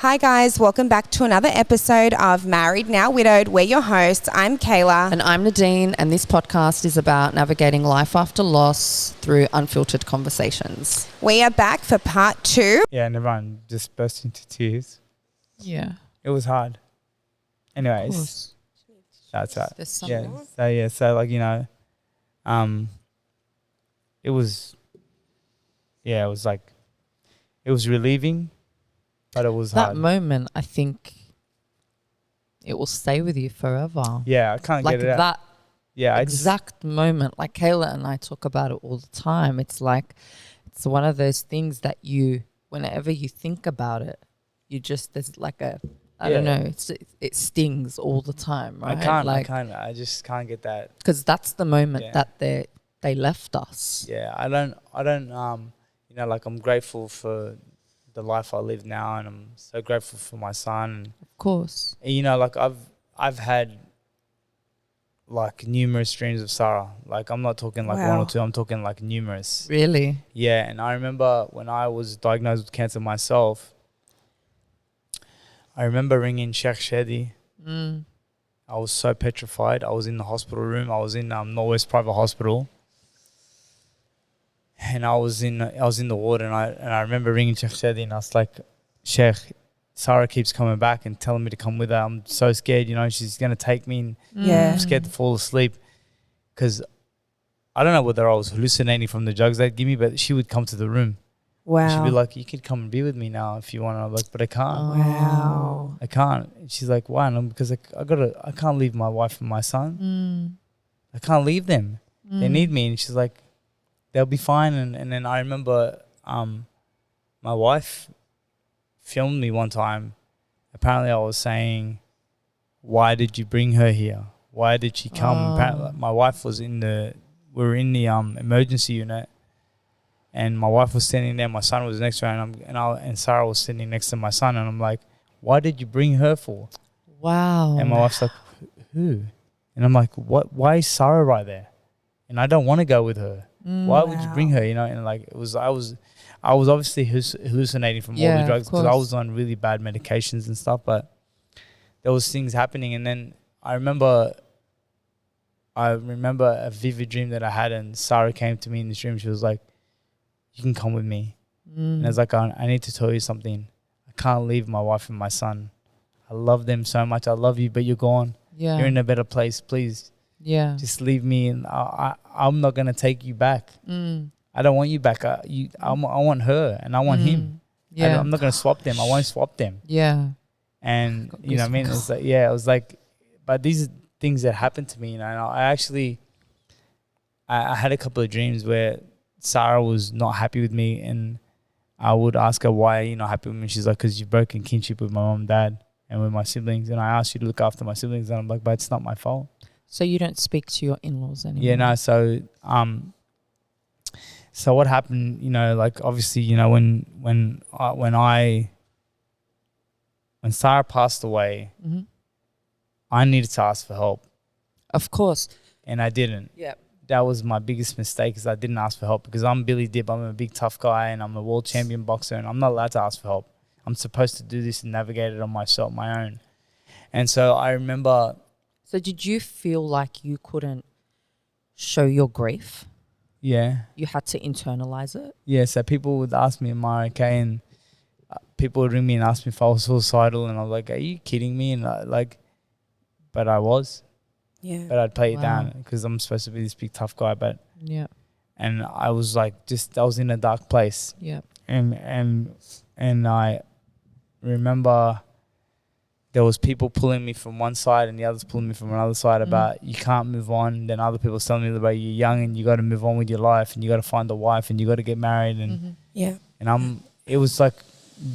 Hi guys, welcome back to another episode of Married Now Widowed. We're your hosts. I'm Kayla. And I'm Nadine, and this podcast is about navigating life after loss through unfiltered conversations. We are back for part 2. Yeah, and everyone just burst into tears. Yeah. It was hard. Anyways, that's right. There's some Yeah. more. So like, it was like, it was relieving, but it was That hard. moment, I think it will stay with you forever. Yeah, I can't Like get it out. that Yeah, exact moment. Like Kayla and I talk about it all the time. It's like, it's one of those things that you, whenever you think about it, you just, there's like a, I don't know, it stings all the time, right? I just can't get that. Because that's the moment that they left us. Yeah, I don't, like I'm grateful for the life I live now, and I'm so grateful for my son. Of course. And, like I've had like numerous dreams of Sarah. Like I'm not talking like one or two, I'm talking like numerous. Really? Yeah, and I remember when I was diagnosed with cancer myself, I remember ringing Sheikh Shadi. I was so petrified. I was in the hospital room. I was in Norwest Private Hospital. And I was in the ward, and I remember ringing Sheikh Shadi, and I was like, Sheikh, Sarah keeps coming back and telling me to come with her. I'm so scared, she's going to take me, and I'm scared to fall asleep, because I don't know whether I was hallucinating from the drugs they'd give me, but she would come to the room. Wow. She'd be like, you could come and be with me now if you want. And I'm like, but I can't. Wow. I can't. And she's like, why? And I'm, because I can't leave my wife and my son. I can't leave them. They need me. And she's like, they'll be fine. And then I remember my wife filmed me one time. Apparently I was saying, why did you bring her here? Why did she come? Apparently my wife was we were in the emergency unit, and my wife was standing there. My son was next to her, and Sarah was sitting next to my son. And I'm like, why did you bring her for? Wow. And my wife's like, who? And I'm like, what? Why is Sarah right there? And I don't want to go with her. Why would you bring her? And like I was obviously hallucinating from all the drugs, because I was on really bad medications and stuff. But there was things happening, and then I remember a vivid dream that I had, and Sarah came to me in this dream. She was like, "You can come with me." And I was like, I need to tell you something. I can't leave my wife and my son. I love them so much. I love you, but you're gone. Yeah. You're in a better place. Please. Yeah. Just leave me, and I'm not going to take you back. I don't want you back. I want her, and I want him. Yeah. I'm not going to swap them. I won't swap them. Yeah. And, you know what I mean? It's like, it was like, but these are things that happened to me. And I actually, I had a couple of dreams where Sarah was not happy with me, and I would ask her, why are you not happy with me? She's like, because you've broken kinship with my mom and dad and with my siblings. And I asked you to look after my siblings. And I'm like, but it's not my fault. So you don't speak to your in-laws anymore? Yeah, no. So what happened, like obviously, when Sarah passed away, I needed to ask for help. Of course. And I didn't. Yeah. That was my biggest mistake, is I didn't ask for help, because I'm Billy Dib. I'm a big tough guy, and I'm a world champion boxer, and I'm not allowed to ask for help. I'm supposed to do this and navigate it on myself, my own. And so I remember. So did you feel like you couldn't show your grief? Yeah. You had to internalize it? Yeah, so people would ask me, am I okay? And people would ring me and ask me if I was suicidal, and I was like, are you kidding me? And but I was. Yeah. But I'd play it down, because I'm supposed to be this big tough guy. But yeah. And I was like, I was in a dark place. Yeah. And I remember there was people pulling me from one side and the others pulling me from another side about you can't move on. Then other people telling me about you're young and you got to move on with your life, and you got to find a wife, and you got to get married. And and it was like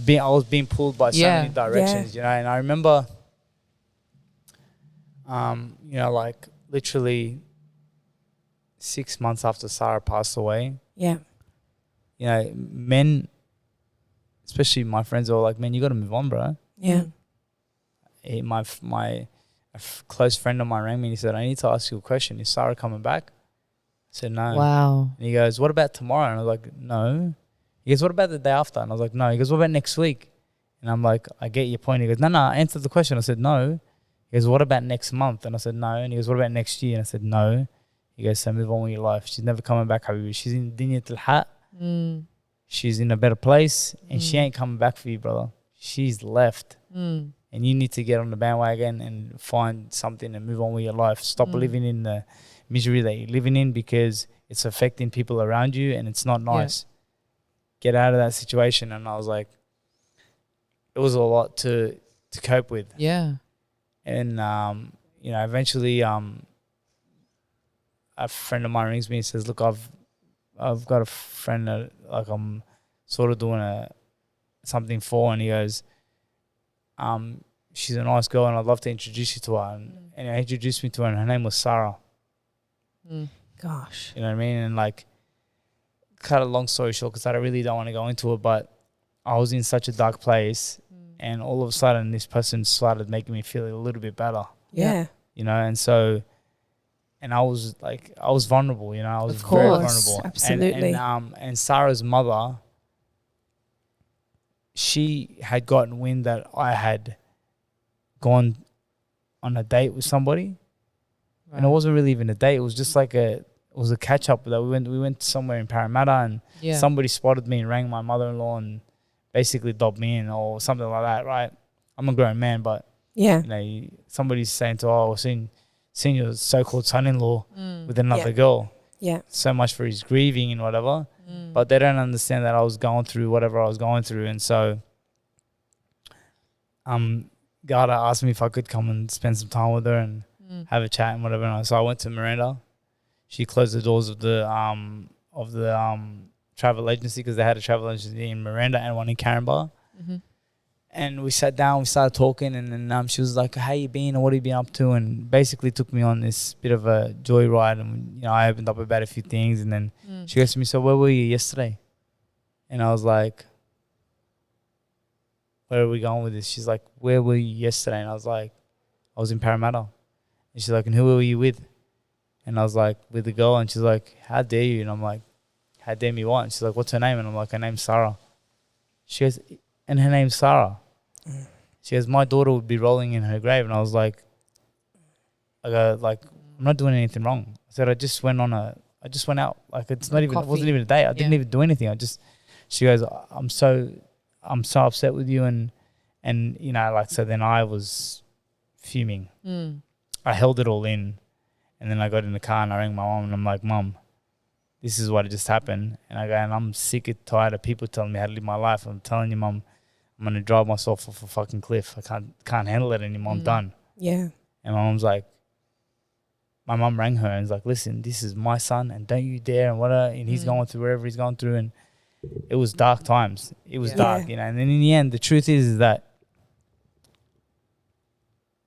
I was being pulled by so many directions, And I remember, like literally 6 months after Sarah passed away. Yeah. Men, especially my friends, are all like, man, you got to move on, bro. Yeah. My close friend of mine rang me and he said, I need to ask you a question. Is Sarah coming back? I said, no. Wow. And he goes, what about tomorrow? And I was like, no. He goes, what about the day after? And I was like, no. He goes, what about next week? And I'm like, I get your point. He goes, no, answer the question. I said, no. He goes, what about next month? And I said, no. And he goes, what about next year? And I said, no. He goes, so move on with your life. She's never coming back, Habibi. She's in Dinyat al-Hat. She's in a better place, and she ain't coming back for you, brother. She's left. And you need to get on the bandwagon and find something and move on with your life. Stop living in the misery that you're living in, because it's affecting people around you and it's not nice. Get out of that situation. And I was like, it was a lot to cope with. Yeah. And, you know, eventually a friend of mine rings me and says, look, I've got a friend that like I'm sort of doing something for, and he goes, she's a nice girl and I'd love to introduce you to her. And he introduced me to her, and her name was Sarah. Gosh. You know what I mean? And like, cut a long story short, because I really don't want to go into it, but I was in such a dark place, and all of a sudden this person started making me feel a little bit better. Yeah. You know, and so, and I was vulnerable, you know, I was Of very course, vulnerable. absolutely. And Sarah's mother, she had gotten wind that I had gone on a date with somebody. Right. And it wasn't really even a date. It was just like it was a catch up that we went somewhere in Parramatta, and somebody spotted me and rang my mother-in-law and basically dobbed me in or something like that, right? I'm a grown man, but you know, somebody's saying to, oh, seen your so-called son-in-law with another girl. Yeah. So much for his grieving and whatever. But they don't understand that I was going through whatever I was going through. And so Garda asked me if I could come and spend some time with her and have a chat and whatever. And so I went to Miranda. She closed the doors of the travel agency, because they had a travel agency in Miranda and one in Caringbah. And we sat down, we started talking, and then she was like, how you been and what have you been up to? And basically took me on this bit of a joyride, and you know, I opened up about a few things, and then she goes to me, so where were you yesterday? And I was like, where are we going with this? She's like, where were you yesterday? And I was like, I was in Parramatta. And she's like, and who were you with? And I was like, with the girl. And she's like, how dare you? And I'm like, how dare me what? And she's like, what's her name? And I'm like, her name's Sarah. She goes, and her name's Sarah. She goes, my daughter would be rolling in her grave. And I was like, I go, like, I'm not doing anything wrong. I said, I just went out. Like, it's not even, it wasn't even a date. I didn't even do anything. She goes, I'm so upset with you. And you know, like, so then I was fuming. I held it all in. And then I got in the car and I rang my mom, and I'm like, Mom, this is what just happened. And I go, and I'm sick and tired of people telling me how to live my life. I'm telling you, Mom, I'm going to drive myself off a fucking cliff. I can't handle it anymore. I'm done. Yeah. And my mom's like, my mom rang her and was like, listen, this is my son and don't you dare and whatever. And he's going through wherever he's going through. And it was dark times. It was dark, you know. And then in the end, the truth is that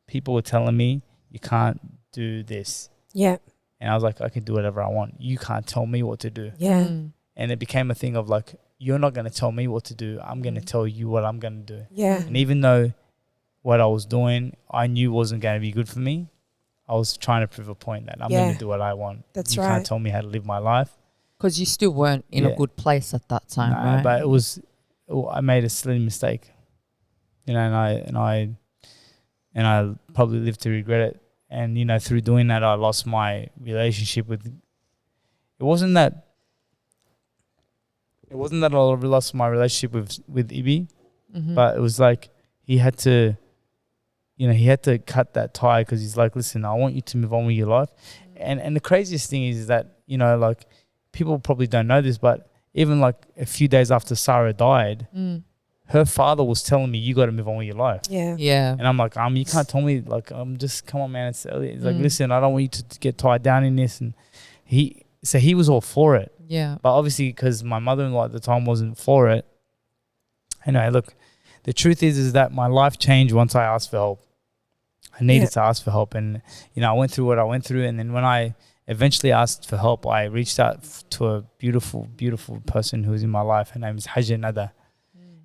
people were telling me, you can't do this. Yeah. And I was like, I can do whatever I want. You can't tell me what to do. Yeah. And it became a thing of like, you're not going to tell me what to do. I'm going to tell you what I'm going to do. Yeah. And even though what I was doing, I knew wasn't going to be good for me, I was trying to prove a point that I'm going to do what I want. That's right. You can't tell me how to live my life. Because you still weren't in a good place at that time, right? But I made a silly mistake, you know, and I probably live to regret it. And, you know, through doing that, I lost my relationship with, it wasn't that I lost my relationship with Ibi, but it was like he had to cut that tie, because he's like, listen, I want you to move on with your life. And the craziest thing is that, you know, like, people probably don't know this, but even like a few days after Sarah died, her father was telling me, you got to move on with your life. Yeah. Yeah. And I'm like, you can't tell me, like, come on, man. It's early. It's like, listen, I don't want you to get tied down in this. And he was all for it. Yeah. But obviously, because my mother-in-law at the time wasn't for it. Anyway, look, the truth is that my life changed once I asked for help. I needed to ask for help. And, you know, I went through what I went through. And then when I eventually asked for help, I reached out to a beautiful, beautiful person who was in my life. Her name is Hajja Nada.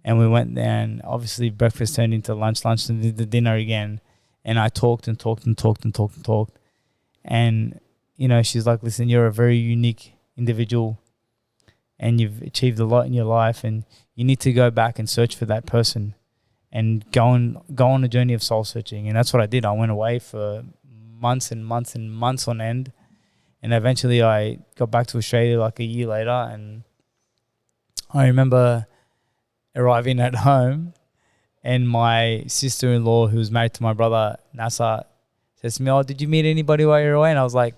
And we went there, and obviously breakfast turned into lunch into the dinner again. And I talked and talked and talked and talked and talked. And, you know, she's like, listen, you're a very unique individual and you've achieved a lot in your life, and you need to go back and search for that person. and go on a journey of soul searching. And that's what I did. I went away for months and months and months on end. And eventually I got back to Australia like a year later. And I remember arriving at home, and my sister-in-law, who was married to my brother, Nasa, says to me, "Oh, did you meet anybody while you were away?" And I was like,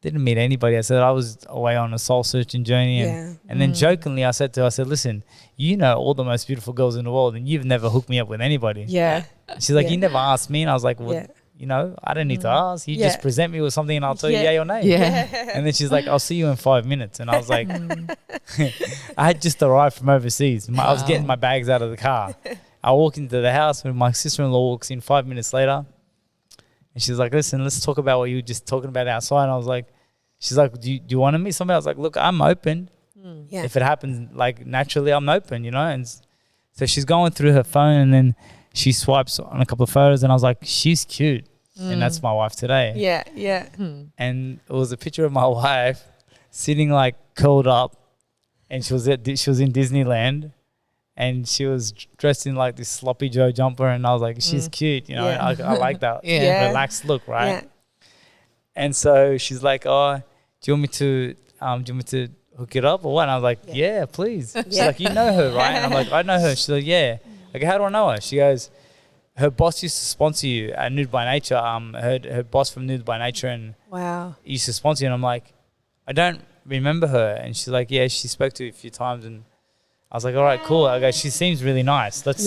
didn't meet anybody. I said, I was away on a soul searching journey. And then jokingly I said to her, I said, listen, you know all the most beautiful girls in the world and you've never hooked me up with anybody. Yeah. She's like, you never asked me. And I was like, well, you know, I don't need to ask. You just present me with something and I'll tell you yay or nay. Yeah. And then she's like, I'll see you in 5 minutes. And I was like, I had just arrived from overseas. I was getting my bags out of the car. I walk into the house when my sister-in-law walks in 5 minutes later. And she's like, listen, let's talk about what you were just talking about outside. And I was like, she's like, do you want to meet somebody? I was like, look, I'm open. Yeah. If it happens like naturally, I'm open, you know? And so she's going through her phone and then she swipes on a couple of photos and I was like, she's cute. And that's my wife today. Yeah, yeah. And it was a picture of my wife sitting like curled up, and she was in Disneyland, and she was dressed in like this sloppy Joe jumper, and I was like, she's cute, you know? I like that relaxed look, right? Yeah. And so she's like, oh, do you want me to hook it up or what? And I was like, yeah, please. She's like, you know her, right? And I'm like, I know her. She's like, yeah. Like, how do I know her? She goes, her boss used to sponsor you at Nude by Nature. Her boss from Nude by Nature and used to sponsor you. And I'm like, I don't remember her. And she's like, yeah, she spoke to you a few times. And I was like, all right, cool. I go, she seems really nice. Let's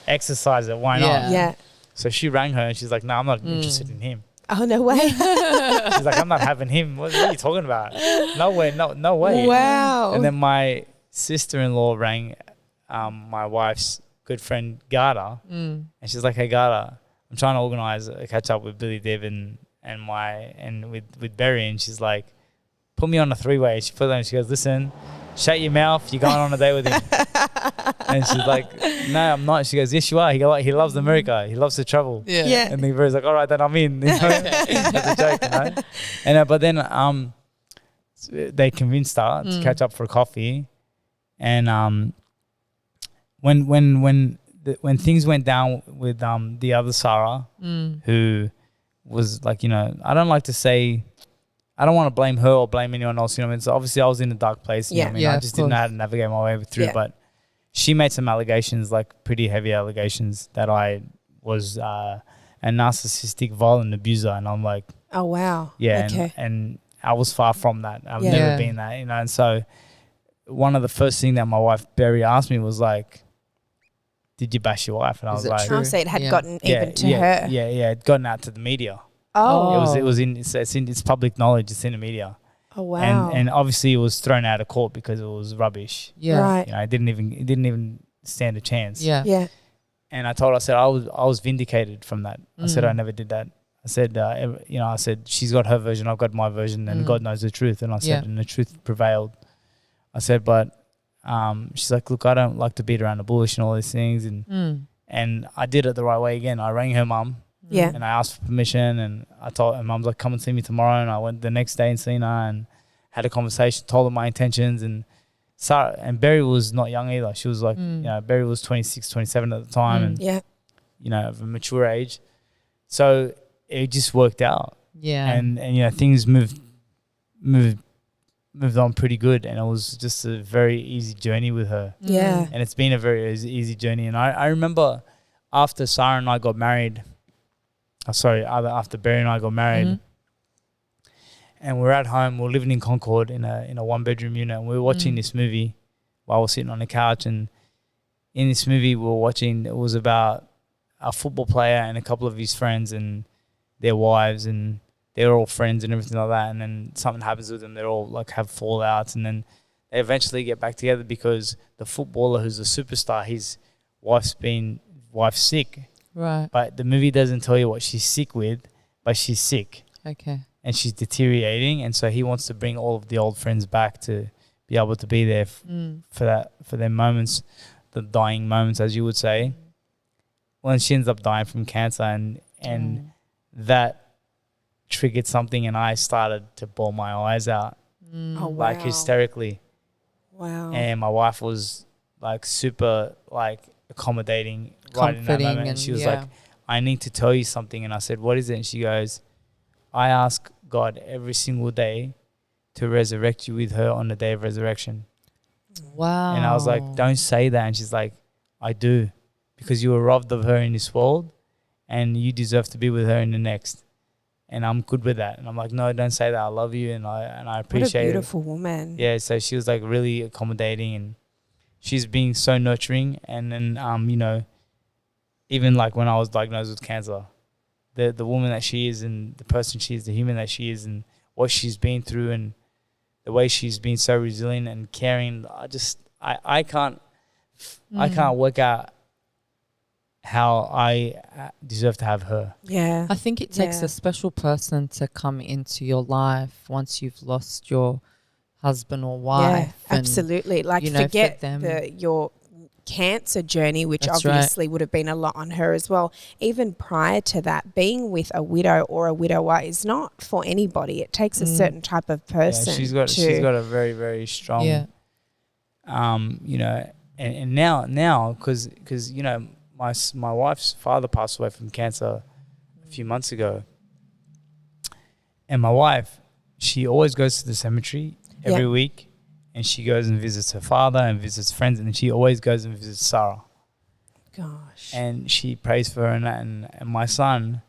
exercise it. Why not? Yeah. So she rang her and she's like, no, I'm not interested in him. Oh, no way. She's like, I'm not having him. What are you talking about? No way. No way. Wow. And then my sister-in-law rang my wife's good friend Garda, and she's like, hey Garda, I'm trying to organize a catch up with Billy Dib and with Berry, and she's like, put me on a three-way. She put it on, she goes, listen, shut your mouth, you're going on a date with him. And she's like, no, I'm not. She goes, yes you are. He loves America, he loves to travel. And then Berry's like, all right, then I'm in, you know? That's a joke, you know? And but then they convinced her to catch up for coffee, and when things went down with the other Sarah, who was like, you know, I don't like to say, I don't want to blame her or blame anyone else, you know what I mean? So obviously I was in a dark place, you know what I mean? I just didn't know how to navigate my way through, but she made some allegations, like pretty heavy allegations, that I was a narcissistic, violent abuser, and I'm like, oh wow, and I was far from that. I've never been that, you know. And so one of the first things that my wife Berry asked me was like, did you bash your wife? And I was like, true? So it had gotten even to her. Yeah, it gotten out to the media. Oh, it was in it's public knowledge. It's in the media. Oh wow. And obviously it was thrown out of court because it was rubbish. Yeah, right. You know, it didn't even stand a chance. Yeah. And I told her, I said, I was vindicated from that. I said, I never did that. I said, you know, I said, she's got her version, I've got my version, and God knows the truth. And I said, and the truth prevailed. I said, but she's like, look, I don't like to beat around the bush and all these things. And I did it the right way again. I rang her mum. Yeah. And I asked for permission, and I told her, mum's like, come and see me tomorrow. And I went the next day and seen her and had a conversation, told her my intentions. And Sarah, and Berry was not young either. She was like, you know, Berry was 26, 27 at the time. And, you know, of a mature age. So it just worked out. Yeah. And you know, things moved on pretty good, and it was just a very easy journey with her. Yeah. And it's been a very easy journey. And I remember after Sarah and I got married, after Berry and I got married, and we're at home, we're living in Concord in a one-bedroom unit, and we were watching this movie while we're sitting on the couch. And in this movie we were watching, it was about a football player and a couple of his friends and their wives, and they're all friends and everything like that. And then something happens with them. They're all like have fallouts, and then they eventually get back together because the footballer who's the superstar, his wife's sick. Right. But the movie doesn't tell you what she's sick with, but she's sick. Okay. And she's deteriorating, and so he wants to bring all of the old friends back to be able to be there for their moments, the dying moments, as you would say. Well, she ends up dying from cancer, and that triggered something, and I started to bawl my eyes out, like hysterically. Wow. And my wife was like super like accommodating right in that Comforting moment. And and she was like, I need to tell you something. And I said, what is it? And she goes, I ask God every single day to resurrect you with her on the day of resurrection. Wow. And I was like, don't say that. And she's like, I do, because you were robbed of her in this world and you deserve to be with her in the next. And I'm good with that. And I'm like, no, don't say that. I love you and I appreciate it. What a beautiful woman. Yeah, so she was like really accommodating and she's being so nurturing. And then, you know, even like when I was diagnosed with cancer, the woman that she is and the person she is, the human that she is and what she's been through and the way she's been so resilient and caring, I can't work out how I deserve to have her. Yeah. I think it takes a special person to come into your life once you've lost your husband or wife. Yeah, absolutely. Like, you know, forget for them, your cancer journey, which That's obviously would have been a lot on her as well. Even prior to that, being with a widow or a widower is not for anybody. It takes a certain type of person. Yeah, she's got a very, very strong, you know, and now because you know my wife's father passed away from cancer a few months ago, and my wife, she always goes to the cemetery every week, and she goes and visits her father and visits friends, and then she always goes and visits Sarah. Gosh. And she prays for her and that, and my son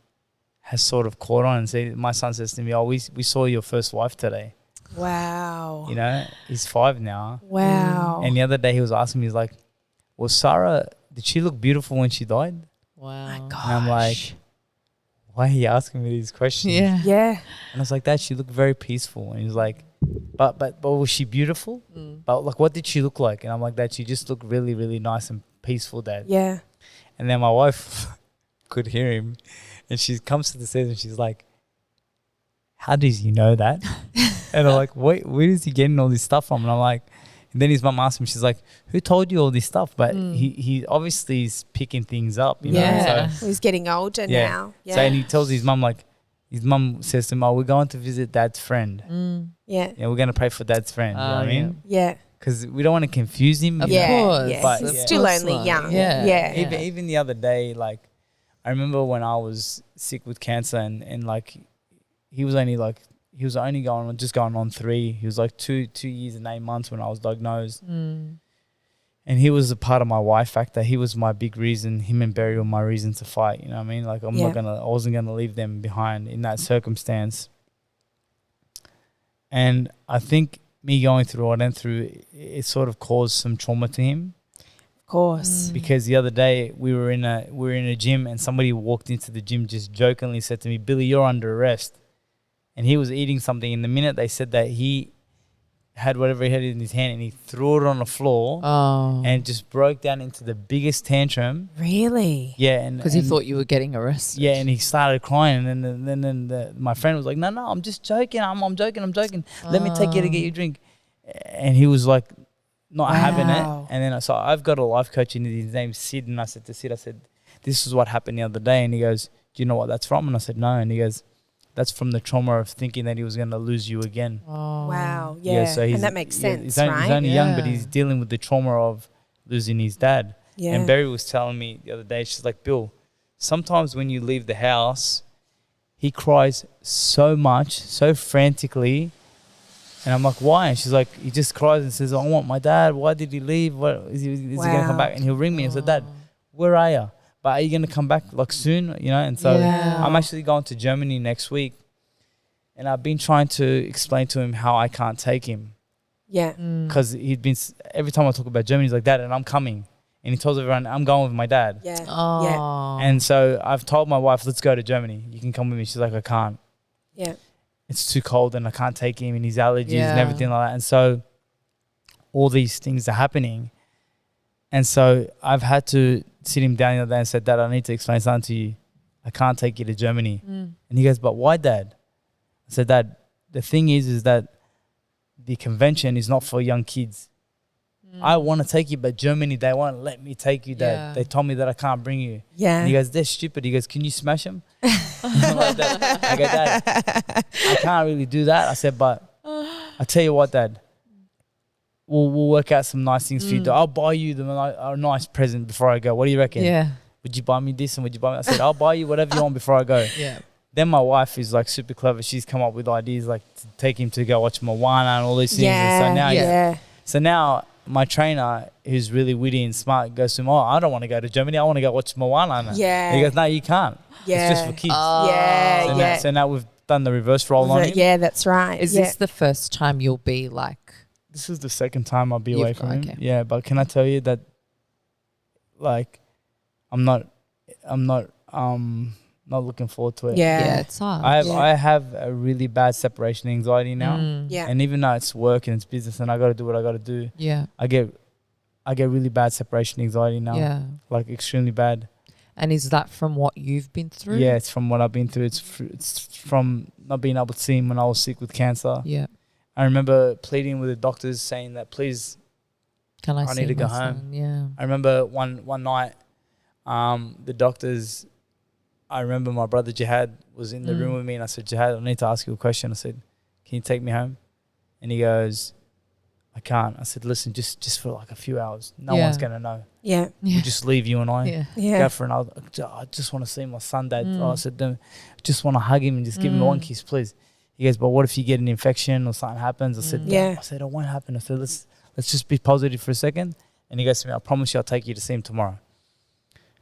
has sort of caught on and said, my son says to me, oh, we saw your first wife today. Wow. You know, he's 5 now. Wow. And the other day he was asking me, he's like, well, Sarah, did she look beautiful when she died? wow. My gosh. And I'm like, why are you asking me these questions? Yeah. Yeah. And I was like, Dad, she looked very peaceful. And he was like, but was she beautiful? But like, what did she look like? And I'm like, Dad, she just looked really, really nice and peaceful, Dad. Yeah. And then my wife could hear him, and she comes to the stairs and she's like, how does he know that? And I'm like, wait, where is he getting all this stuff from? And I'm like, and then his mum asked him, she's like, who told you all this stuff? But he obviously is picking things up, you know. So, He's getting older now. Yeah. So, and he tells his mum, like, his mum says to him, oh, we're going to visit Dad's friend. Yeah. Yeah, we're going to pray for Dad's friend. You know what I mean? Yeah. Because we don't want to confuse him. Of you know? course. Yeah. But He's yeah. still That's only like- young. yeah. Yeah. Even the other day, like, I remember when I was sick with cancer and like, he was only going on 3. He was like 2 years and 8 months when I was diagnosed. And he was a part of my Y factor. He was my big reason. Him and Barry were my reason to fight. You know what I mean? Like, I wasn't gonna leave them behind in that circumstance. And I think me going through what I went through, it sort of caused some trauma to him. Of course. Because the other day we were in a gym and somebody walked into the gym, just jokingly said to me, Billy, you're under arrest. And he was eating something. And the minute they said that, he had whatever he had in his hand and he threw it on the floor and just broke down into the biggest tantrum. Really? Yeah. And Because he thought you were getting arrested. yeah, and he started crying. And then my friend was like, no, I'm just joking. I'm joking. Let me take you to get you a drink. And he was like, not having it. And then so I've got a life coach and his name's Sid. And I said to Sid, this is what happened the other day. And he goes, do you know what that's from? And I said, no. And he goes, that's from the trauma of thinking that he was going to lose you again. Wow. Yeah. So and that makes sense, he's right? only young, but he's dealing with the trauma of losing his dad. Yeah. And Barry was telling me the other day, she's like, Bill, sometimes when you leave the house, he cries so much, so frantically. And I'm like, why? And she's like, he just cries and says, I want my dad. Why did he leave? What is he going to come back? And he'll ring me and say, Dad, where are you? But are you going to come back like soon? You know? And so I'm actually going to Germany next week. And I've been trying to explain to him how I can't take him. Yeah. Because he'd been, every time I talk about Germany, he's like, Dad, and I'm coming. And he tells everyone, I'm going with my dad. Yeah. Yeah. And so I've told my wife, let's go to Germany. You can come with me. She's like, I can't. Yeah. It's too cold and I can't take him and his allergies and everything like that. And so all these things are happening. And so I've had to sit him down the other day and said, Dad, I need to explain something to you. I can't take you to Germany. And he goes, but why, Dad? I said, Dad, the thing is that the convention is not for young kids. I want to take you, but Germany, they won't let me take you, Dad. Yeah. They told me that I can't bring you. Yeah. And he goes, they're stupid. He goes, can you smash them? Like that. I go, Dad, I can't really do that. I said, but I tell you what, Dad, we'll work out some nice things for you. Mm. I'll buy you a nice present before I go. What do you reckon? Yeah. Would you buy me this and would you buy me? I said, I'll buy you whatever you want before I go. Yeah. Then my wife is like super clever. She's come up with ideas like to take him to go watch Moana and all these things. Yeah. And so now, Yeah. so now my trainer, who's really witty and smart, goes to him, oh, I don't want to go to Germany. I want to go watch Moana. Yeah. And he goes, no, you can't. Yeah. It's just for kids. Yeah. So, Yeah. so now we've done the reverse role on him. Yeah, that's right. Is this the first time you'll be like? This is the second time I'll be away from him. okay. Yeah, but can I tell you that, like, I'm not looking forward to it. Yeah. It's hard. I have a really bad separation anxiety now. Yeah. And even though it's work and it's business and I got to do what I got to do, Yeah. I get really bad separation anxiety now. Yeah. Like extremely bad. And is that from what you've been through? Yeah, it's from what I've been through. It's from not being able to see him when I was sick with cancer. Yeah. I remember pleading with the doctors saying that, please, Can I I see need to go my home. son? Yeah. I remember one night, the doctors, I remember my brother Jihad was in the room with me and I said, Jihad, I need to ask you a question. I said, can you take me home? And he goes, I can't. I said, listen, just for like a few hours. No one's going to know. Yeah. We'll just leave you and I. Yeah. Yeah. Go for another. I just want to see my son, Dad. I said, just want to hug him and just give him one kiss, please. He goes, but what if you get an infection or something happens? I said, Yeah. I said, it won't happen. I said, let's just be positive for a second. And he goes to me, I promise you I'll take you to see him tomorrow.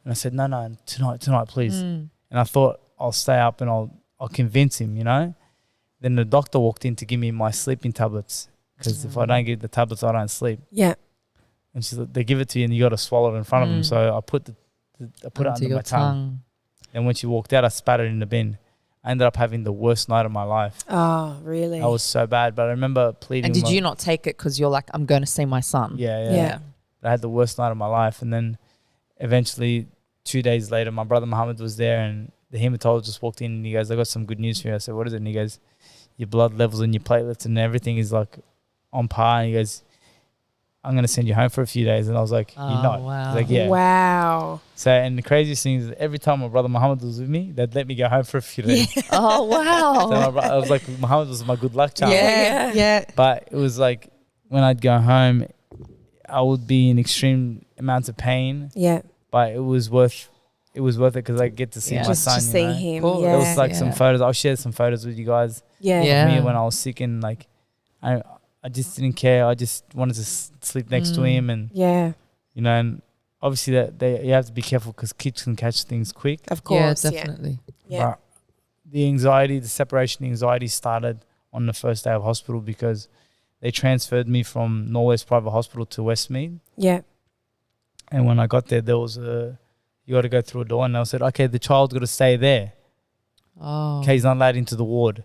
And I said, no, tonight, please. And I thought I'll stay up and I'll convince him, you know. Then the doctor walked in to give me my sleeping tablets because if I don't give the tablets, I don't sleep. Yeah. And she said, they give it to you and you got to swallow it in front of them. So I put it under my tongue. And when she walked out, I spat it in the bin. I ended up having the worst night of my life. Oh, really? I was so bad, but I remember pleading. And did you not take it because you're like, I'm going to see my son? Yeah. I had the worst night of my life. And then eventually 2 days later, my brother Muhammad was there and the hematologist walked in and he goes, I got some good news for you. I said, what is it? And he goes, your blood levels and your platelets and everything is like on par. And he goes, I'm going to send you home for a few days. And I was like, you're not. Wow. He's like, yeah. Wow. So, and the craziest thing is every time my brother Muhammad was with me, they'd let me go home for a few days. Oh, wow. So I was like, Muhammad was my good luck charm. Yeah. But it was like when I'd go home, I would be in extreme amounts of pain. Yeah. But it was worth it because I get to see my Just son. to see you know? him. Cool. Yeah. There was like some photos. I'll share some photos with you guys. Yeah. Yeah. Of me when I was sick and like I just didn't care. I just wanted to sleep next to him and Yeah. you know, and obviously you have to be careful because kids can catch things quick. Of course. Yeah, definitely. Yeah. But the separation anxiety started on the first day of hospital because they transferred me from Norway's private hospital to Westmead. Yeah. And when I got there, there was you got to go through a door and they said, okay, the child's got to stay there. Oh. Okay, he's not allowed into the ward.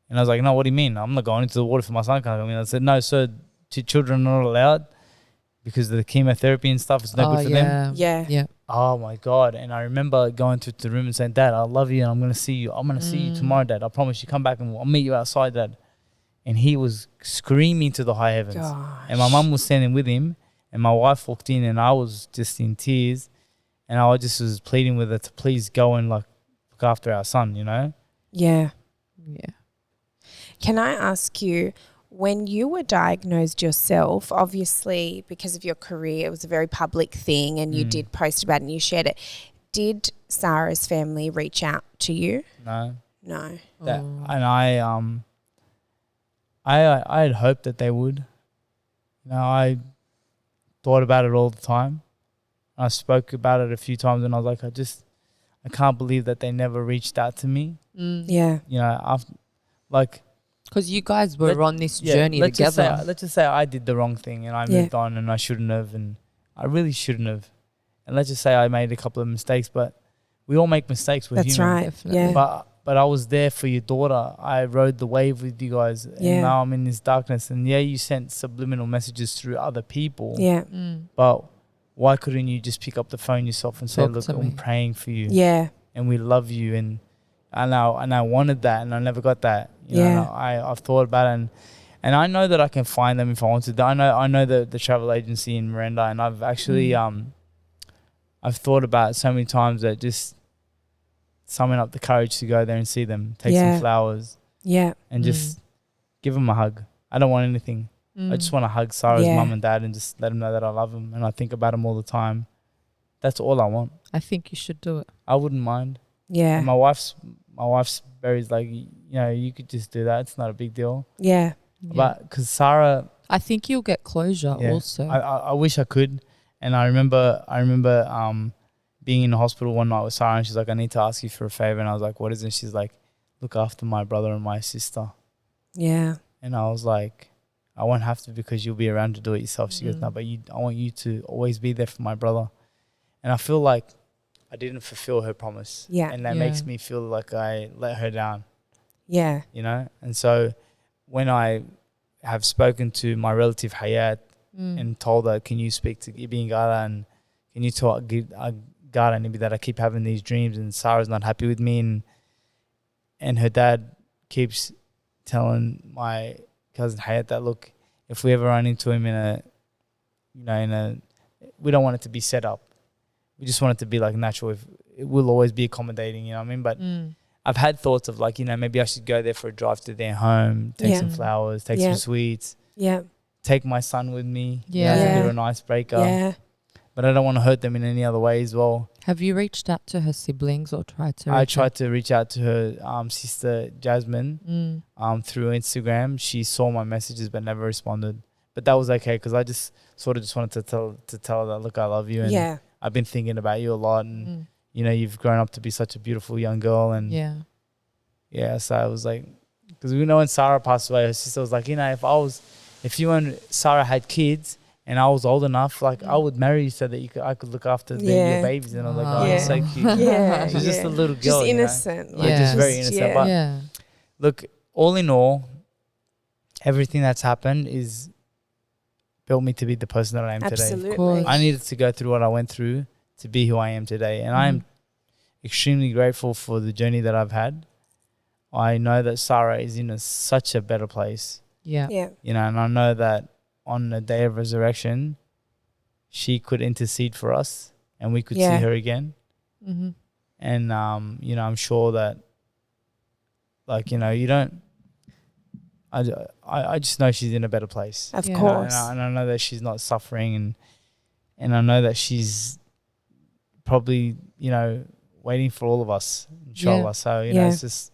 And I was like, no, what do you mean? I'm not going into the ward if my son can't come in. I said, no, sir, children are not allowed because of the chemotherapy and stuff. It's no good for them. Yeah. Oh my God. And I remember going to the room and saying, Dad, I love you and I'm going to see you. I'm going to see you tomorrow, Dad. I promise you, come back and I'll meet you outside, Dad. And he was screaming to the high heavens. Gosh. And my mum was standing with him and my wife walked in and I was just in tears and I just was pleading with her to please go and like look after our son, you know? Yeah. Yeah. Can I ask you, when you were diagnosed yourself, obviously because of your career, it was a very public thing and you did post about it and you shared it. Did Sarah's family reach out to you? No. No. And I had hoped that they would. You know, I thought about it all the time. I spoke about it a few times and I was like, I can't believe that they never reached out to me. Yeah. You know, after, like, Because you guys were on this journey let's together. let's just say I did the wrong thing and I moved on and I shouldn't have and I really shouldn't have. And let's just say I made a couple of mistakes, but we all make mistakes. We're That's human. right. Definitely. Yeah. But I was there for your daughter. I rode the wave with you guys. And now I'm in this darkness. And yeah, you sent subliminal messages through other people. Yeah. But why couldn't you just pick up the phone yourself and say, Talk look, to I'm me. praying for you. Yeah. And we love you. And I wanted that and I never got that. You know, and I've thought about it and I know that I can find them if I wanted to. I know the travel agency in Miranda and I've actually I've thought about it so many times that just summon up the courage to go there and see them, take some flowers Yeah. and just give them a hug. I don't want anything. I just want to hug Sarah's Yeah. mum and dad and just let them know that I love them and I think about them all the time. That's all I want. I think you should do it. I wouldn't mind. Yeah. And my wife's Barry's like, you know, you could just do that. It's not a big deal. Yeah. Yeah. But because Sarah, I think you'll get closure yeah, also. I wish I could. And I remember being in the hospital one night with Sarah and she's like, I need to ask you for a favor. And I was like, what is it? And she's like, look after my brother and my sister. Yeah. And I was like, I won't have to because you'll be around to do it yourself. She goes, no, but I want you to always be there for my brother. And I feel like I didn't fulfill her promise. Yeah. And that makes me feel like I let her down. Yeah. You know? And so when I have spoken to my relative Hayat and told her, can you speak to Ibi and Gara and can you talk Gara and Ibi that I keep having these dreams and Sarah's not happy with me and her dad keeps telling my cousin Hayat that, look, if we ever run into him we don't want it to be set up. We just want it to be like natural. If it will always be accommodating, you know what I mean? But I've had thoughts of like, you know, maybe I should go there for a drive to their home, take some flowers, take some sweets, take my son with me. Yeah. As a bit of an icebreaker. Yeah. But I don't want to hurt them in any other way as well. Have you reached out to her siblings or tried to? I tried to reach out to her sister Jasmine through Instagram. She saw my messages but never responded. But that was okay because I just sort of just wanted to tell her that, look, I love you and I've been thinking about you a lot and you know, you've grown up to be such a beautiful young girl and so I was like, because we know when Sarah passed away, her sister was like, you know, if you and Sarah had kids and I was old enough, like I would marry you so that I could look after your babies. And I was like, oh, you're so cute. Yeah. She's just a little girl. Just innocent. You know? Just very innocent. But look, all in all, everything that's happened is built me to be the person that I am Absolutely. today. I needed to go through what I went through to be who I am today. And I am extremely grateful for the journey that I've had. I know that Sarah is in such a better place. Yeah. You know, and I know that on the day of resurrection, she could intercede for us and we could see her again. Mm-hmm. And, you know, I'm sure that, like, you know, you don't, I just know she's in a better place. Of course. And I know that she's not suffering and I know that she's probably, you know, waiting for all of us, inshallah. Yeah. So, you know, it's just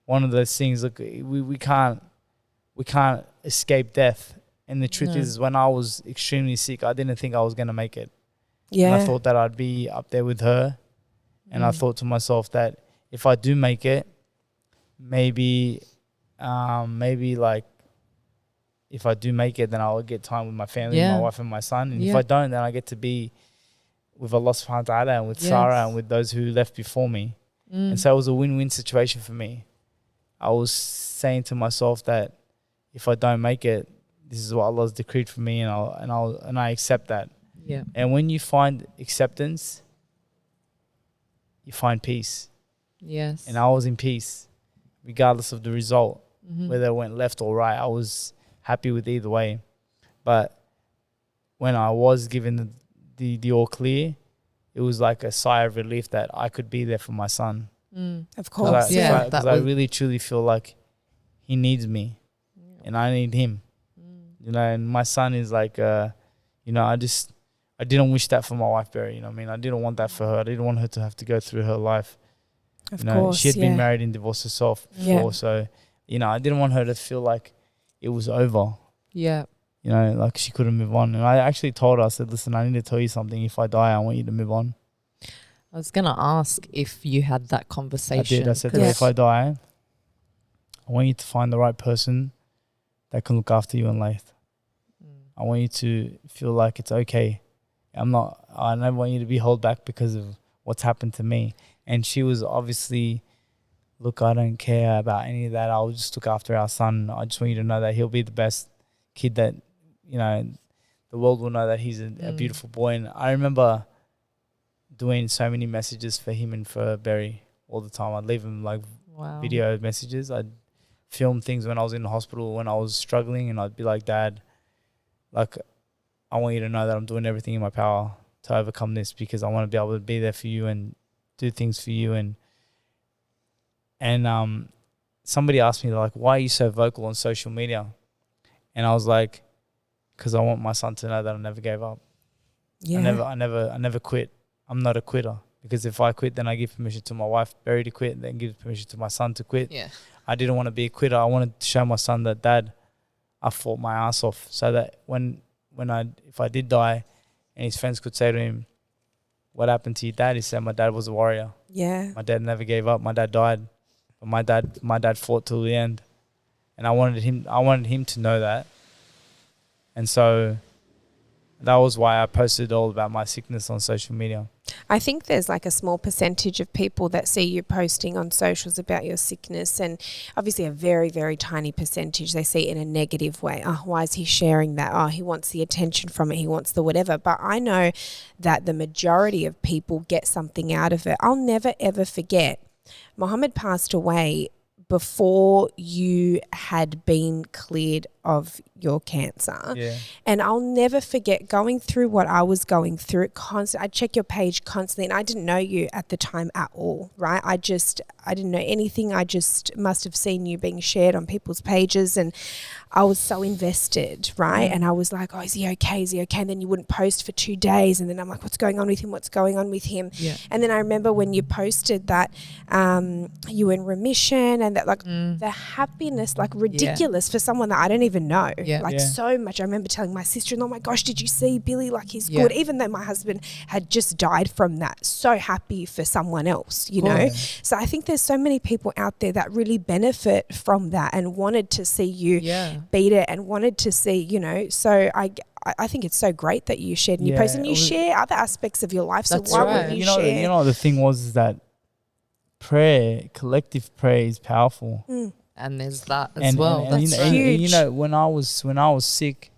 one of those things. Look, we can't escape death. And the truth is when I was extremely sick, I didn't think I was going to make it. Yeah. And I thought that I'd be up there with her. And I thought to myself that if I do make it, maybe like if I do make it, then I'll get time with my family, my wife and my son. And if I don't, then I get to be with Allah subhanahu wa ta'ala and with Sarah and with those who left before me. And so it was a win-win situation for me. I was saying to myself that if I don't make it, this is what Allah's decreed for me and I accept that. Yeah. And when you find acceptance, you find peace. Yes. And I was in peace, regardless of the result, whether it went left or right. I was happy with either way. But when I was given the all clear, it was like a sigh of relief that I could be there for my son. Of course. Because I really truly feel like he needs me and I need him. You know, and my son is like, you know, I didn't wish that for my wife, Barry. You know what I mean? I didn't want that for her. I didn't want her to have to go through her life. Of course, she had been married and divorced herself before. So, you know, I didn't want her to feel like it was over. Yeah. You know, like she couldn't move on. And I actually told her, I said, listen, I need to tell you something. If I die, I want you to move on. I was going to ask if you had that conversation. I did. I said, if I die, I want you to find the right person that can look after you in life. I want you to feel like it's okay. I never want you to be held back because of what's happened to me. And she was obviously, look, I don't care about any of that. I'll just look after our son. I just want you to know that he'll be the best kid that, you know, the world will know that he's a beautiful boy. And I remember doing so many messages for him and for Barry all the time. I'd leave him like video messages. I'd film things when I was in the hospital, when I was struggling, and I'd be like, Dad, like, I want you to know that I'm doing everything in my power to overcome this because I want to be able to be there for you and do things for you. And somebody asked me, like, why are you so vocal on social media? And I was like, because I want my son to know that I never gave up. Yeah. I never quit. I'm not a quitter, because if I quit, then I give permission to my wife, Barry, to quit, then give permission to my son to quit. Yeah. I didn't want to be a quitter. I wanted to show my son that, Dad, I fought my ass off, so that if I did die, and his friends could say to him, "What happened to your dad?" He said, "My dad was a warrior. Yeah. My dad never gave up. My dad died, but my dad fought till the end." And I wanted him to know that. And so that was why I posted all about my sickness on social media. I think there's like a small percentage of people that see you posting on socials about your sickness, and obviously a very, very tiny percentage they see it in a negative way. Oh, why is he sharing that? Oh, he wants the attention from it. He wants the whatever. But I know that the majority of people get something out of it. I'll never, ever forget, Mohammed passed away before you had been cleared of your cancer. Yeah. And I'll never forget going through what I was going through. I'd check your page constantly, and I didn't know you at the time at all, right? I didn't know anything. I just must have seen you being shared on people's pages, and I was so invested, right? And I was like, oh, is he okay? Is he okay? And then you wouldn't post for 2 days, and then I'm like, what's going on with him? What's going on with him? Yeah. And then I remember when you posted that you were in remission, and that like the happiness, like ridiculous for someone that I don't even know. Yeah. Like so much. I remember telling my sister, oh my gosh, did you see Billy? Like he's good. Even though my husband had just died from that. So happy for someone else, you know? So I think there's so many people out there that really benefit from that and wanted to see you beat it, and wanted to see, you know, so I think it's so great that you shared and you post, and you share other aspects of your life. So why wouldn't you share? You know, the thing was that collective prayer is powerful. And there's that as well. That's huge. You know, when I was sick,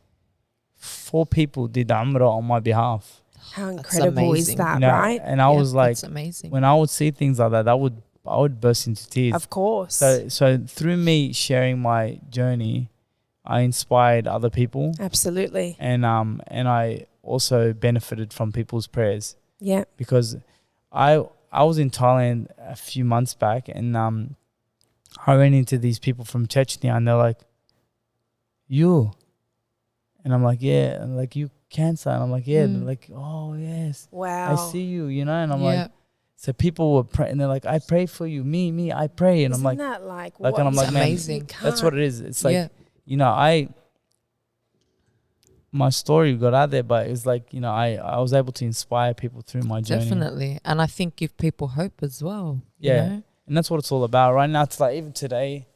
4 people did the Umrah on my behalf. How incredible is that, you know, right? And I was like, that's amazing. when I would see things like that, I would burst into tears. Of course. So through me sharing my journey, I inspired other people. Absolutely. And I also benefited from people's prayers. Yeah. Because I was in Thailand a few months back, and I ran into these people from Chechnya, and they're like, "You," and I'm like, "Yeah," and like, "You cancer," and I'm like, "Yeah." They're like, "Oh yes, wow, I see you," you know, and I'm like, so people were praying, and they're like, "I pray for you, me, I pray," and Isn't I'm like, that like and I'm like, amazing. man, that's what it is. It's like, you know, my story got out there, but it's like, you know, I was able to inspire people through my journey. Definitely. And I think give people hope as well. Yeah. You know? And that's what it's all about. Right now, it's like, even today,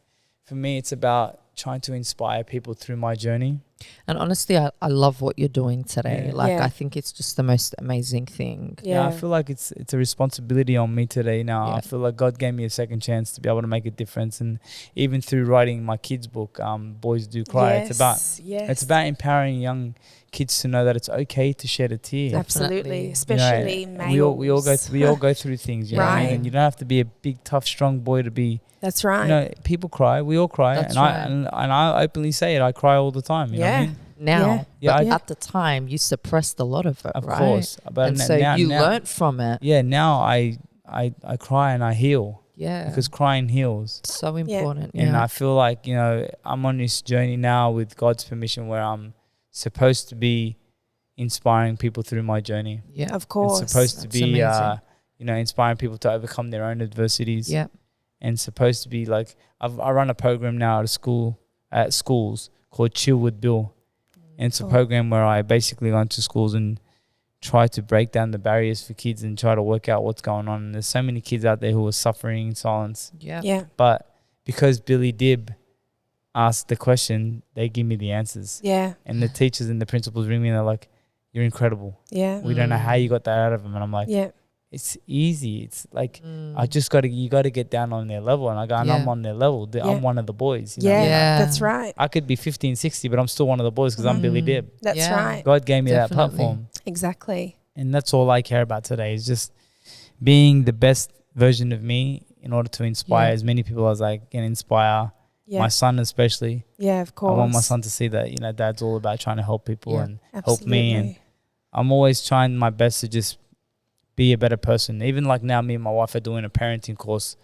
for me, it's about trying to inspire people through my journey. And honestly, I love what you're doing today. Yeah. Like, I think it's just the most amazing thing. Yeah, I feel like it's a responsibility on me today now. Yeah. I feel like God gave me a second chance to be able to make a difference. And even through writing my kids' book, Boys Do Cry, it's about empowering young kids to know that it's okay to shed a tear. Absolutely, especially males. We all go through things, you know what I mean? And you don't have to be a big, tough, strong boy to be. That's right. You know, people cry. We all cry. That's and I openly say it. I cry all the time. You know what I mean? Now, but at the time, you suppressed a lot of it, of right? course. But and so you learnt from it. Yeah, now I cry and I heal. Yeah. Because crying heals. So important. And I feel like, you know, I'm on this journey now with God's permission where I'm supposed to be inspiring people through my journey. Yeah. Of course. It's supposed to be, you know, inspiring people to overcome their own adversities. Yeah. And supposed to be like, I run a program now at schools called Chill with Bill. And it's a program where I basically go into schools and try to break down the barriers for kids and try to work out what's going on. And there's so many kids out there who are suffering in silence. Yeah. Yeah. But because Billy Dib asked the question, they give me the answers. Yeah. And the teachers and the principals ring me and they're like, "You're incredible. Yeah. We don't know how you got that out of them." And I'm like, it's easy. It's like, you got to get down on their level. And I go, and I'm on their level. I'm one of the boys. You know? That's right. I could be 15, 60, but I'm still one of the boys because I'm Billy Dib. That's right. God gave me that platform. Exactly. And that's all I care about today is just being the best version of me in order to inspire as many people as I can inspire. My son especially. Yeah, of course. I want my son to see that, you know, Dad's all about trying to help people and help me. And I'm always trying my best to just be a better person. Even like now, me and my wife are doing a parenting course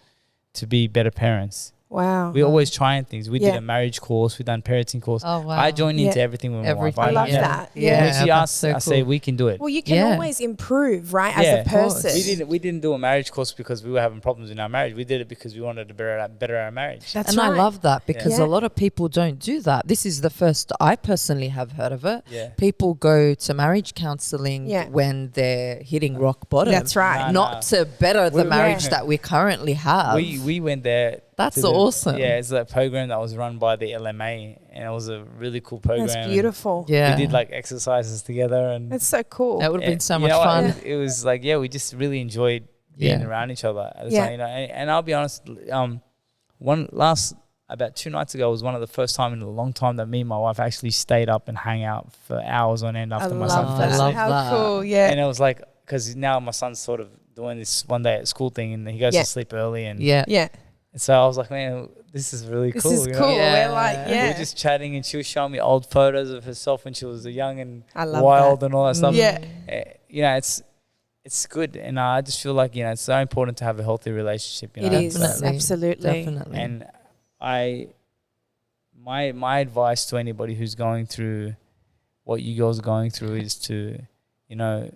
to be better parents. Wow. We're always trying things. We did Yeah. a marriage course. We done parenting course. Oh wow. I joined into Yeah. everything with my Everything. wife. I love yeah. that. Yeah. When she that's asks, so I say cool. we can do it. Well, you can Yeah. always improve, right, Yeah. as a Of course. person. We didn't do a marriage course because we were having problems in our marriage. We did it because we wanted to better our marriage. That's And right. I love that because Yeah. a lot of people don't do that. This is the first I personally have heard of it. Yeah. People go to marriage counseling Yeah. when they're hitting rock bottom. That's right. Nah, Not to better the We- marriage Yeah. that we currently have. We went there. That's to the- awesome. Yeah, it's a program that was run by the LMA, and it was a really cool program. That's beautiful. yeah. We did like exercises together, and That's so cool. That would have been so you much know what? fun. It was like, yeah, we just really enjoyed being Yeah. around each other at the Yeah. time, you know. And I'll be honest, about 2 nights ago was one of the first time in a long time that me and my wife actually stayed up and hang out for hours on end I after my love son I fell that. asleep. love How that. cool. Yeah. And it was like, because now my son's sort of doing this one day at school thing, and he goes Yeah. to sleep early, and Yeah. Yeah. so I was like, man, this is really This cool. is you cool. know? Yeah. We're like, We yeah. were just chatting, and she was showing me old photos of herself when she was young and I love wild that. and all that stuff. Yeah. You know, it's good, and I just feel like, you know, it's so important to have a healthy relationship. You It know? is. Definitely. Absolutely. Definitely. And my advice to anybody who's going through what you girls are going through is to, you know,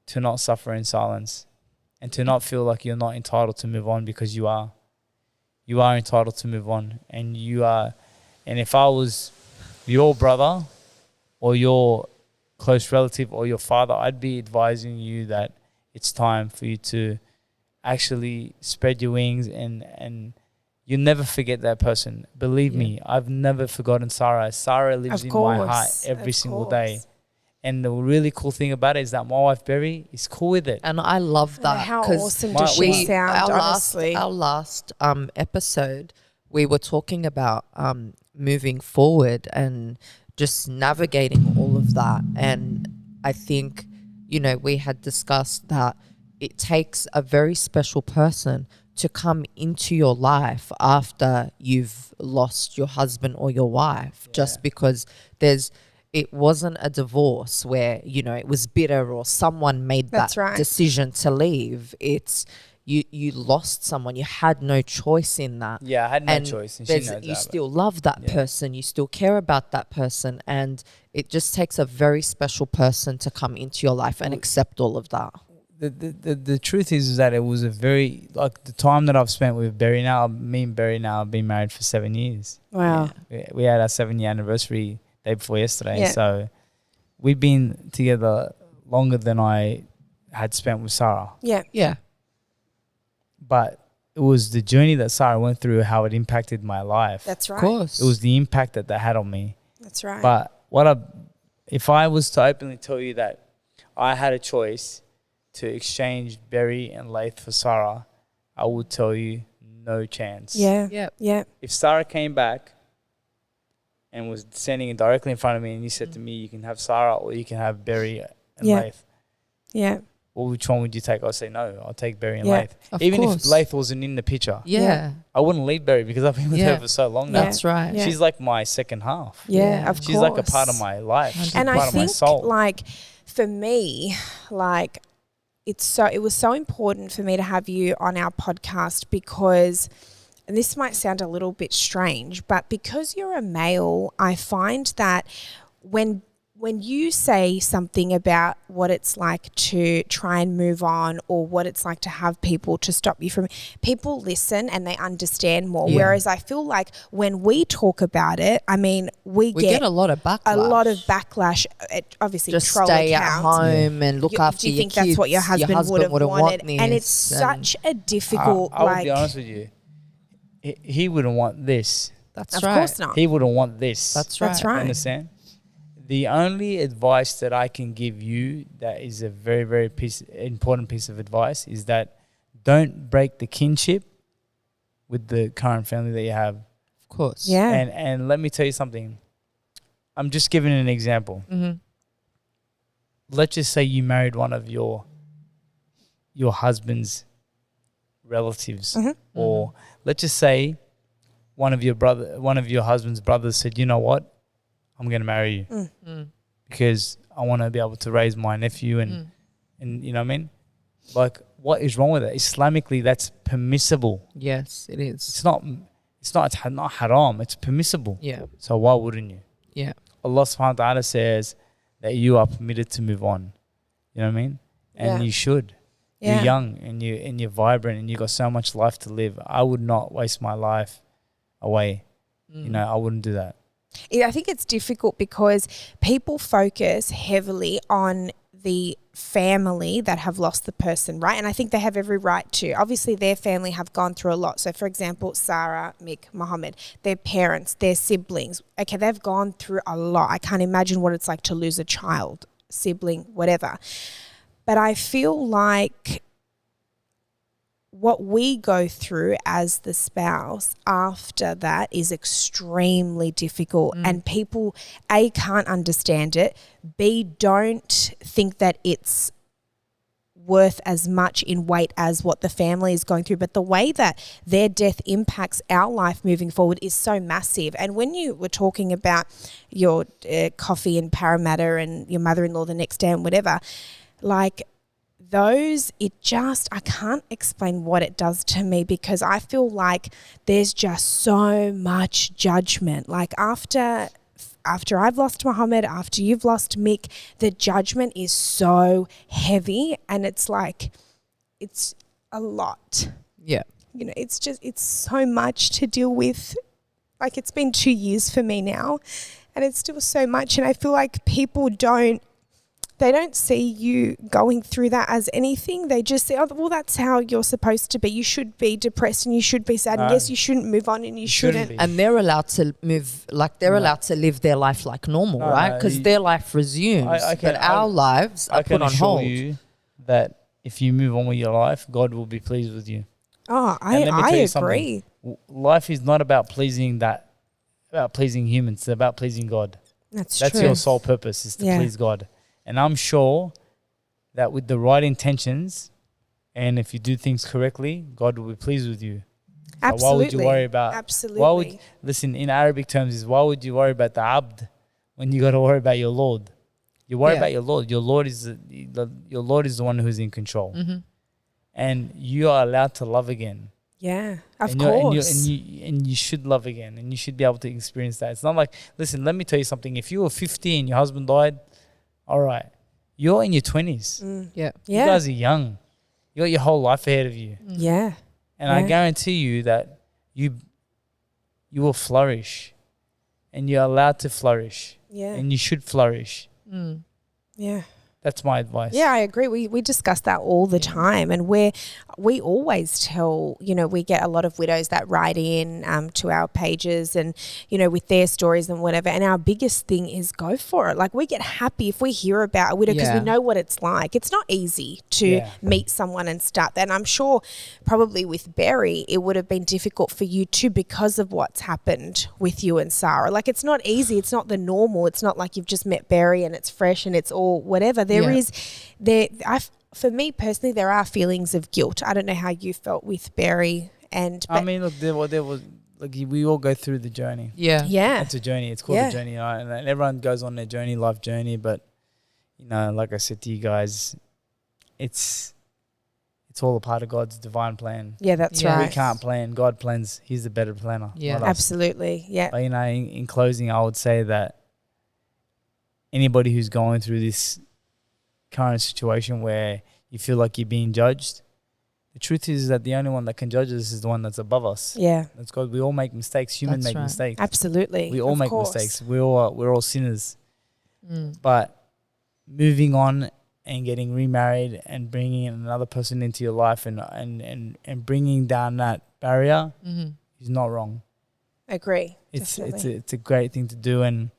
to not suffer in silence, and to not feel like you're not entitled to move on, because you are. You are entitled to move on, and you are. And if I was your brother or your close relative or your father, I'd be advising you that it's time for you to actually spread your wings, and you'll never forget that person. Believe me, I've never forgotten Sarah. Sarah lives Of in course. my heart every Of single course. day. And the really cool thing about it is that my wife Berry is cool with it. And I love that. How 'cause awesome my- does she we- sound, honestly? Our last episode, we were talking about moving forward and just navigating all of that. And I think, you know, we had discussed that it takes a very special person to come into your life after you've lost your husband or your wife, just because it wasn't a divorce where, you know, it was bitter or someone made That's that right. decision to leave. It's you lost someone. You had no choice in that. Yeah, I had no And choice, and she there's- knows you that. still love that Yeah. person. You still care about that person. And it just takes a very special person to come into your life and accept all of that. The truth is that it was a very, like, the time that I've spent with Berry now, me and Berry now have been married for 7 years. Wow. We had our 7-year anniversary day before yesterday. Yeah. So we've been together longer than I had spent with Sarah. Yeah. Yeah. But it was the journey that Sarah went through, how it impacted my life. That's Of right. course. It was the impact that had on me. That's right. But if I was to openly tell you that I had a choice to exchange Berry and Laith for Sarah, I would tell you no chance. yeah. Yeah. Yeah. If Sarah came back and was standing directly in front of me and you said to me, you can have Sarah or you can have Berry and Yeah. Laith, Yeah. well, which one would you take? I'd say no, I'll take Berry and Yeah. Laith. Of Even course. if Laith wasn't in the picture, Yeah. I wouldn't leave Berry because I've been with Yeah. her for so long Yeah. now. That's right. Yeah. She's like my second half. Yeah. Yeah. Of She's course. like a part of my life. She's And a I part of my think, soul. like, for me, like, it was so important for me to have you on our podcast because, and this might sound a little bit strange, but because you're a male, I find that when you say something about what it's like to try and move on or what it's like to have people to stop you from, people listen and they understand more. Yeah. Whereas I feel like when we talk about it, I mean, we We get get a lot of backlash. a lot of backlash. Obviously, Just troll stay at accounts. home and look after Do you your think kids. that's what your husband would have wouldn't wanted? want And it's this, and such a difficult, I would like, be honest with you. He wouldn't want this. That's of right. course not. He wouldn't want this. That's right. That's right. Understand? The only advice that I can give you that is a very, very important piece of advice is that don't break the kinship with the current family that you have. Of course. Yeah. And let me tell you something. I'm just giving an example. Mm-hmm. Let's just say you married one of your husband's relatives, Mhm. or let's just say one of your husband's brothers said, "You know what? I'm going to marry you because I want to be able to raise my nephew and you know what I mean? Like, what is wrong with it? Islamically, that's permissible. Yes, it is. It's not. it's not haram, it's permissible. Yeah. So why wouldn't you? Yeah. Allah subhanahu wa ta'ala says that you are permitted to move on. You know what I mean? And Yeah. you should. Yeah. You're young and you're vibrant and you got so much life to live. I would not waste my life away. You know, I wouldn't do that. I think it's difficult because people focus heavily on the family that have lost the person, right? And I think they have every right to. Obviously, their family have gone through a lot. So, for example, Sarah, Mick, Mohammed, their parents, their siblings, okay, they've gone through a lot. I can't imagine what it's like to lose a child, sibling, whatever. But I feel like what we go through as the spouse after that is extremely difficult, and people A, can't understand it, B, don't think that it's worth as much in weight as what the family is going through. But the way that their death impacts our life moving forward is so massive. And when you were talking about your coffee in Parramatta and your mother-in-law the next day and whatever, like those, I can't explain what it does to me, because I feel like there's just so much judgment. Like after I've lost Mohammed, after you've lost Mick, the judgment is so heavy, and it's like, it's a lot. Yeah. You know, it's so much to deal with. Like, it's been 2 years for me now, and it's still so much. And I feel like people don't see you going through that as anything. They just say, oh, well, that's how you're supposed to be. You should be depressed and you should be sad. And yes, you shouldn't move on and you shouldn't. And they're allowed to move, like they're allowed to live their life like normal, right? Because their life resumes. But our lives are put on hold. I can assure you that if you move on with your life, God will be pleased with you. Oh, I agree. Life is not about pleasing humans. It's about pleasing God. That's true. Your sole purpose, is to please God. And I'm sure that with the right intentions, and if you do things correctly, God will be pleased with you. Absolutely. So why would you worry about? Absolutely. Listen, in Arabic terms, why would you worry about the abd when you got to worry about your Lord? You worry about your Lord. Your Lord is the one who's in control, and you are allowed to love again. Yeah, of course. And you should love again, and you should be able to experience that. It's not like, listen, let me tell you something. If you were 50 and your husband died, all right, you're in your 20s. Yeah. You guys are young. You got your whole life ahead of you. Yeah. And I guarantee you that you will flourish, and you're allowed to flourish. Yeah. And you should flourish. Yeah. That's my advice. Yeah, I agree. We discuss that all the time, and we always tell, we get a lot of widows that write in to our pages, and with their stories and whatever, and our biggest thing is go for it. Like, we get happy if we hear about a widow, because we know what it's like. It's not easy to meet someone and start that, and I'm sure probably with Barry it would have been difficult for you too, because of what's happened with you and Sarah. Like, it's not easy. It's not the normal. It's not like you've just met Barry and it's fresh and it's all whatever. For me personally, there are feelings of guilt. I don't know how you felt with Barry. I mean, look, there was like, we all go through the journey. Yeah. It's a journey. It's called a journey, right? And everyone goes on their journey, life journey. But like I said to you guys, it's all a part of God's divine plan. Yeah, that's right. We can't plan. God plans. He's the better planner. Yeah, absolutely. Yeah. But, in closing, I would say that anybody who's going through this current situation where you feel like you're being judged, the truth is that the only one that can judge us is the one that's above us. Yeah. That's God. We all make mistakes. Humans make mistakes. Absolutely. We all make mistakes. We're all sinners. But moving on and getting remarried and bringing another person into your life and bringing down that barrier is not wrong. Agree. It's a great thing to do. And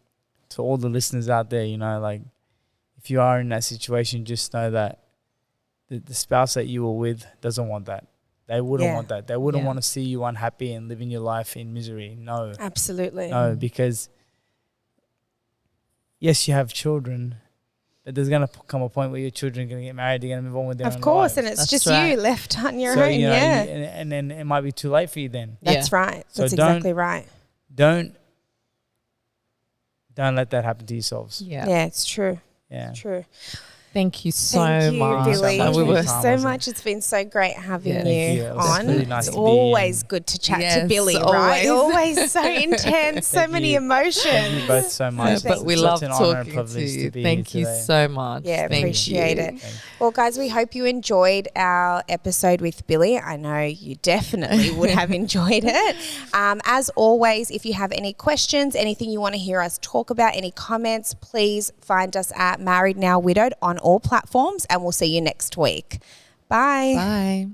to all the listeners out there, like, if you are in that situation, just know that the spouse that you were with doesn't want that. They wouldn't want that. They wouldn't want to see you unhappy and living your life in misery. No. Absolutely. No, because yes, you have children, but there's going to come a point where your children are going to get married, they're going to move on with their own lives. And it's just you left on your own. And then it might be too late for you then. That's right. So that's exactly right. Don't let that happen to yourselves. Yeah, it's true. Yeah. True. Thank you so Thank you, much. Billy. So much Thank for you your time, so wasn't much. It's been so great having Yeah. Thank you you. It was on. really nice It's to be always in. good to chat to Yes, Billy, right? always. Always so intense, so Thank many you. emotions. Thank you both so much. But we It's love such an honor and talking to privilege you. be Thank here you today. so much. Yeah, Thank appreciate you. it. Thank you. Well, guys, we hope you enjoyed our episode with Billy. I know you definitely would have enjoyed it. As always, if you have any questions, anything you want to hear us talk about, any comments, please find us at Married Now Widowed on all platforms, and we'll see you next week. Bye. Bye.